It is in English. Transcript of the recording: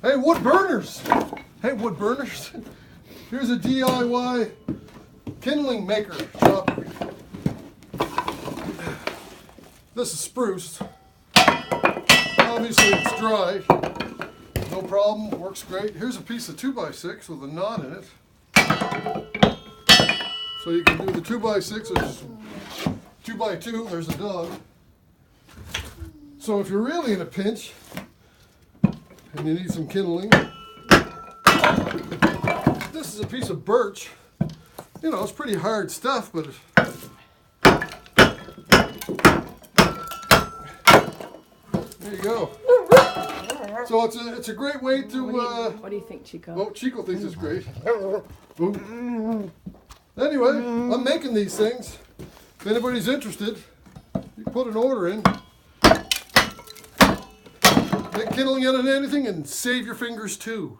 Hey, wood burners! Hey, wood burners! Here's a DIY kindling maker chopper. This is spruce. Obviously it's dry. No problem, works great. Here's a piece of 2x6 with a knot in it. So you can do the 2x6, there's 2x2, there's a dog. So if you're really in a pinch, and you need some kindling, this is a piece of birch. You know, it's pretty hard stuff, but there you go. So it's a great way to. What do you think, Chico? Oh, Chico thinks it's great. Anyway, I'm making these things. If anybody's interested, you can put an order in. Make kindling out of anything and save your fingers too.